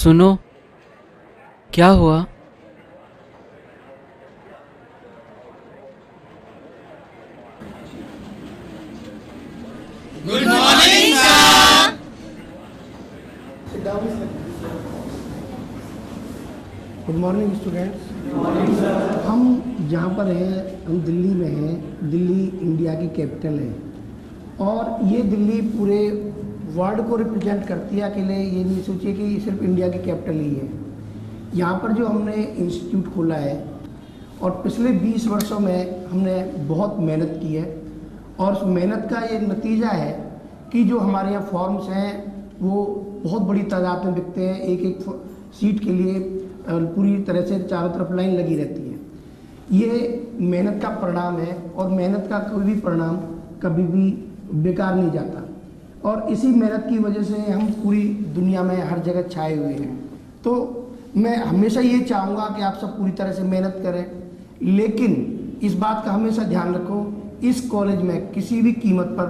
सुनो, क्या हुआ? Good morning sir. Good morning students. हम जहाँ पर हैं, हम दिल्ली में हैं। दिल्ली इंडिया की कैपिटल है और ये दिल्ली पूरे वर्ल्ड को रिप्रेजेंट करती है। अकेले ये नहीं सोचिए कि सिर्फ इंडिया की कैपिटल ही है। यहाँ पर जो हमने इंस्टीट्यूट खोला है और पिछले 20 वर्षों में हमने बहुत मेहनत की है और उस मेहनत का ये नतीजा है कि जो हमारे यहाँ फॉर्म्स हैं वो बहुत बड़ी तादाद में बिकते हैं। एक एक सीट के लिए पूरी तरह से चारों तरफ लाइन लगी रहती है। ये मेहनत का परिणाम है और मेहनत का कोई भी परिणाम कभी भी बेकार नहीं जाता और इसी मेहनत की वजह से हम पूरी दुनिया में हर जगह छाए हुए हैं। तो मैं हमेशा ये चाहूँगा कि आप सब पूरी तरह से मेहनत करें, लेकिन इस बात का हमेशा ध्यान रखो, इस कॉलेज में किसी भी कीमत पर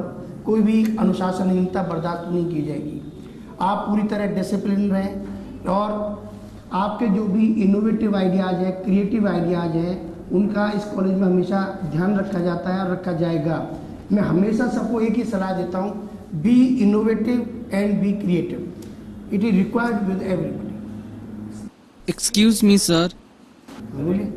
कोई भी अनुशासनहीनता बर्दाश्त नहीं की जाएगी। आप पूरी तरह डिसिप्लिन रहें और आपके जो भी इनोवेटिव आइडियाज़ हैं, क्रिएटिव आइडियाज़ हैं, उनका इस कॉलेज में हमेशा ध्यान रखा जाता है और रखा जाएगा। मैं हमेशा सबको एक ही सलाह देता हूँ, B innovative and be creative. It is required with everybody. Excuse me sir. बोलिए।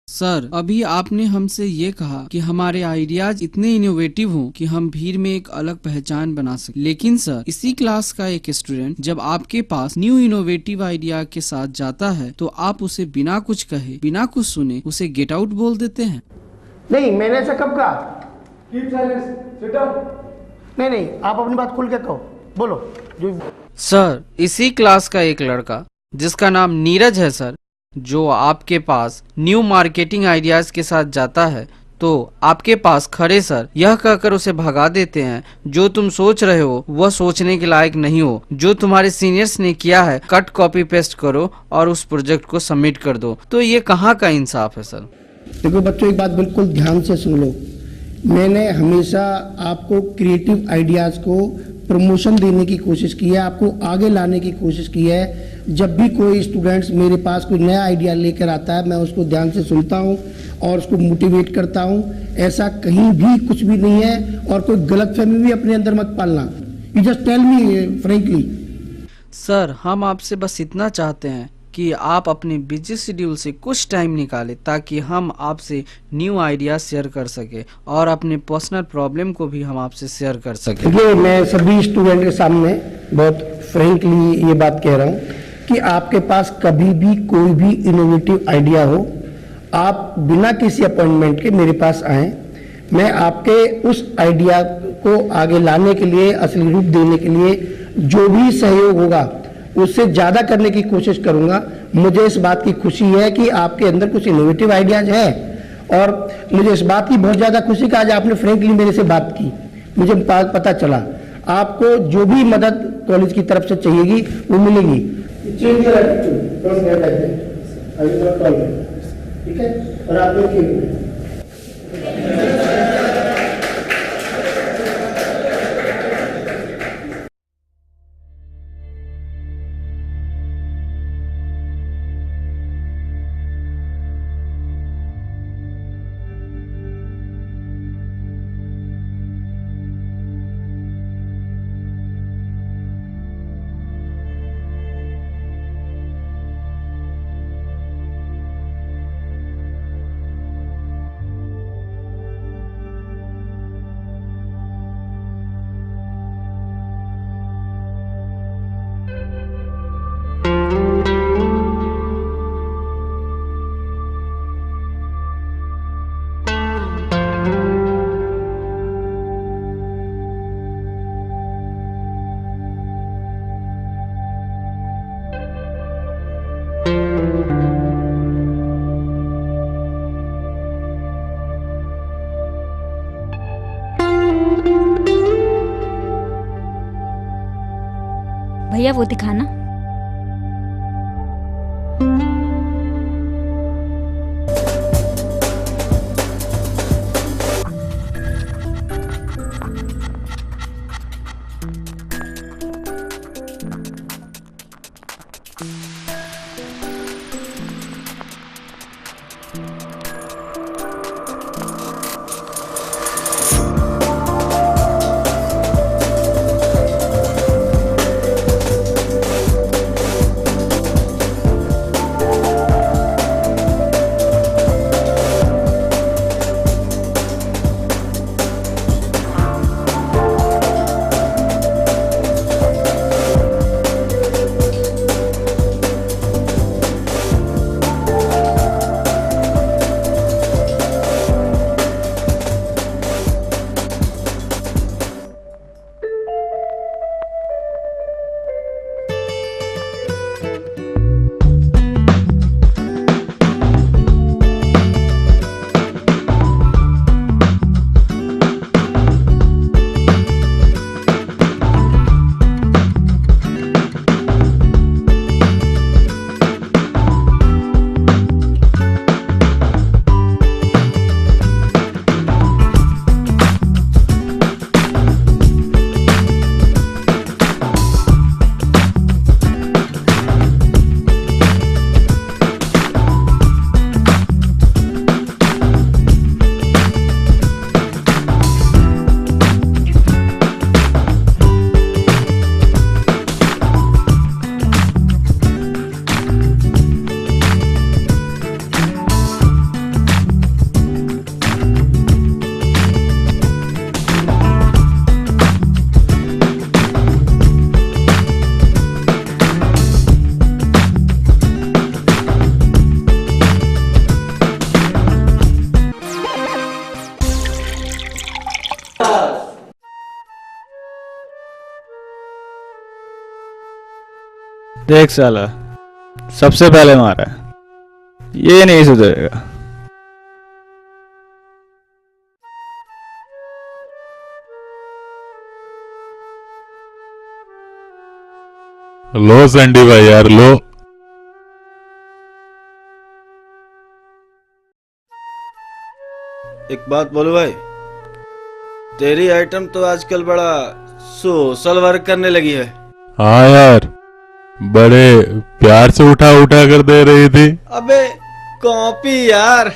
सर, अभी आपने हमसे ये कहा कि हमारे आइडियाज इतने इनोवेटिव हों कि हम भीड़ में एक अलग पहचान बना सकें। लेकिन सर, इसी क्लास का एक स्टूडेंट जब आपके पास न्यू इनोवेटिव आइडिया के साथ जाता है तो आप उसे बिना कुछ कहे, बिना कुछ सुने उसे गेट आउट बोल देते हैं। नहीं, मैंने ऐसा कब कहा? नहीं, आप अपनी बात खुल के कहो, बोलो। जो सर, इसी क्लास का एक लड़का जिसका नाम नीरज है सर, जो आपके पास न्यू मार्केटिंग आइडियाज के साथ जाता है तो आपके पास खड़े सर यह कहकर उसे भगा देते हैं, जो तुम सोच रहे हो वह सोचने के लायक नहीं हो। जो तुम्हारे सीनियर्स ने किया है कट कॉपी पेस्ट करो और उस प्रोजेक्ट को सबमिट कर दो। तो ये कहाँ का इंसाफ है सर? देखो बच्चों, एक बात बिल्कुल ध्यान से सुन लो। मैंने हमेशा आपको क्रिएटिव आइडियाज़ को प्रमोशन देने की कोशिश की है, आपको आगे लाने की कोशिश की है। जब भी कोई स्टूडेंट्स मेरे पास कोई नया आइडिया लेकर आता है, मैं उसको ध्यान से सुनता हूँ और उसको मोटिवेट करता हूँ। ऐसा कहीं भी कुछ भी नहीं है और कोई गलतफहमी भी अपने अंदर मत पालना। You just tell me frankly. Sir, हम आपसे बस इतना चाहते हैं कि आप अपने बिजी शेड्यूल से कुछ टाइम निकालें ताकि हम आपसे न्यू आइडिया शेयर कर सके और अपने पर्सनल प्रॉब्लम को भी हम आपसे शेयर कर सके। देखिए, मैं सभी स्टूडेंट के सामने बहुत फ्रेंकली ये बात कह रहा हूँ कि आपके पास कभी भी कोई भी इनोवेटिव आइडिया हो, आप बिना किसी अपॉइंटमेंट के मेरे पास आएँ। मैं आपके उस आइडिया को आगे लाने के लिए, असली रूप देने के लिए जो भी सहयोग होगा उससे ज़्यादा करने की कोशिश करूंगा। मुझे इस बात की खुशी है कि आपके अंदर कुछ इनोवेटिव आइडियाज है और मुझे इस बात की बहुत ज़्यादा खुशी कि आज आपने फ्रेंकली मेरे से बात की। मुझे पता चला आपको जो भी मदद कॉलेज की तरफ से चाहिएगी वो मिलेगी। ठीक है, और आप भैया वो दिखाना। देख साला, सबसे पहले मारा है, ये नहीं सुधरेगा। लो सैंडी भाई यार लो। एक बात बोलू भाई, तेरी आइटम तो आजकल बड़ा सोशल वर्क करने लगी है। हाँ यार, बड़े प्यार से उठा उठा कर दे रही थी। अबे कॉपी यार।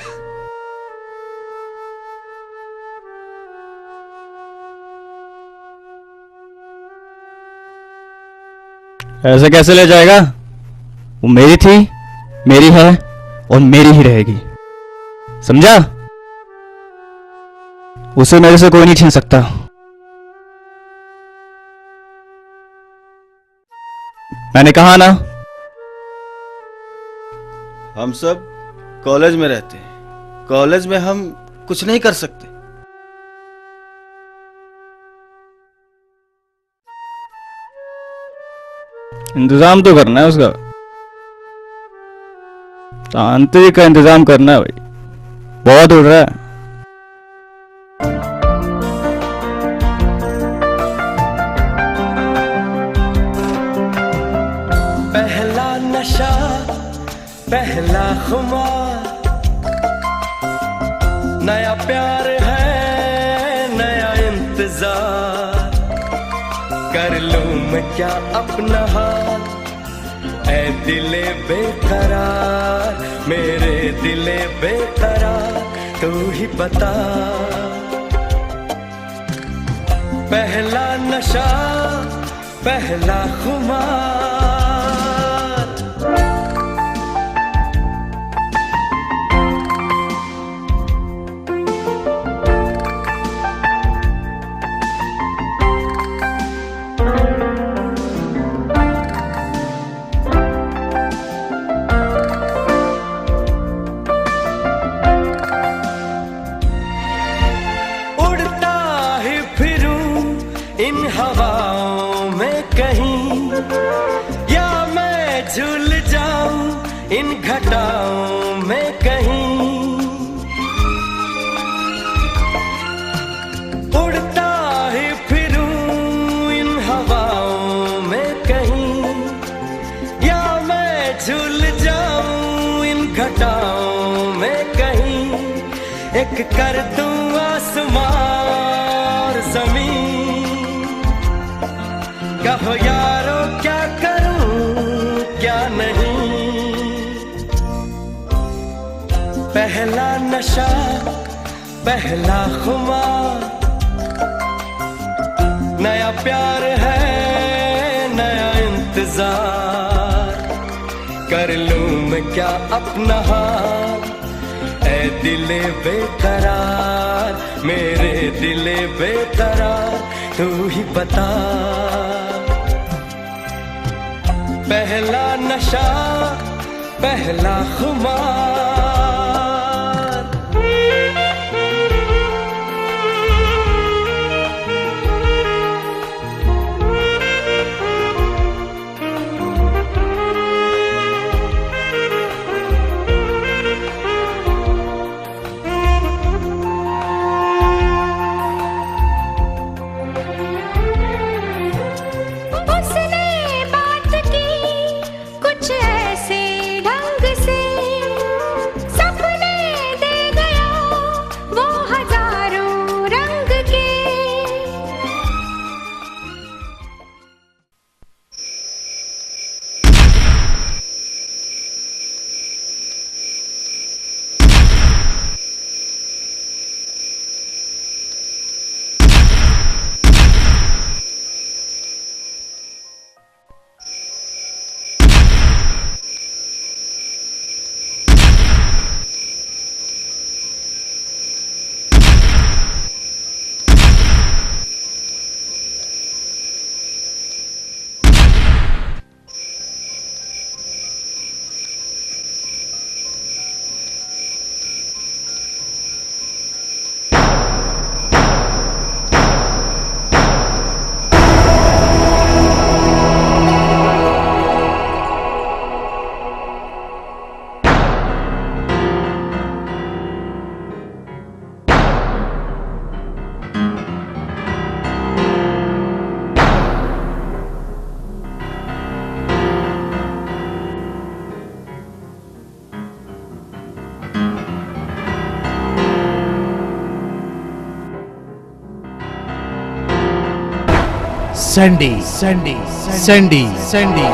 ऐसे कैसे ले जाएगा? वो मेरी थी, मेरी है और मेरी ही रहेगी, समझा? उसे मेरे से कोई नहीं छीन सकता। मैंने कहा ना। हम सब कॉलेज में रहते हैं, कॉलेज में हम कुछ नहीं कर सकते। इंतजाम तो करना है उसका, तांत्रिक का इंतजाम करना है भाई, बहुत उड़ रहा है। पहला नशा, पहला खुमार, नया प्यार है, नया इंतजार, कर लूं मैं क्या अपना हाल, ऐ दिले बेकरार, मेरे दिले बेकरार, तू ही बता। पहला नशा, पहला खुमार, इन हवाओं में कहीं, या मैं झूल जाऊं इन घटाओं में कहीं, उड़ता ही फिरूं इन हवाओं में कहीं, या मैं झूल जाऊं इन घटाओं में कहीं, एक कर दूं आसमां और जमीन, कहो यारो क्या करूं क्या नहीं। पहला नशा, पहला खुमार, नया प्यार है, नया इंतजार, कर लूं मैं क्या अपना हाल, ऐ दिले बेकरार, मेरे दिले बेकरार, तू ही बता। पहला नशा, पहला खुमार, Sandy Sandy Sandy Sandy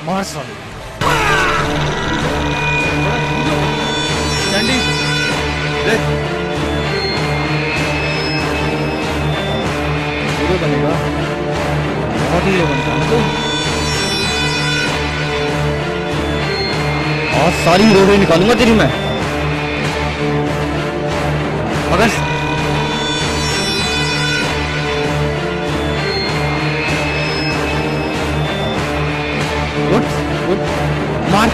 Marshall Sandy देख हीरो बनेगा, बहुत हीरो बनता है तू। और सारी हीरो निकालूंगा तेरी मैं। मगर उठ उठ मार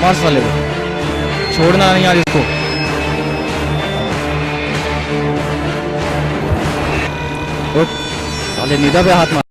मार साले को, छोड़ना नहीं यार इसको। उठ साले निदा पे हाथ मार।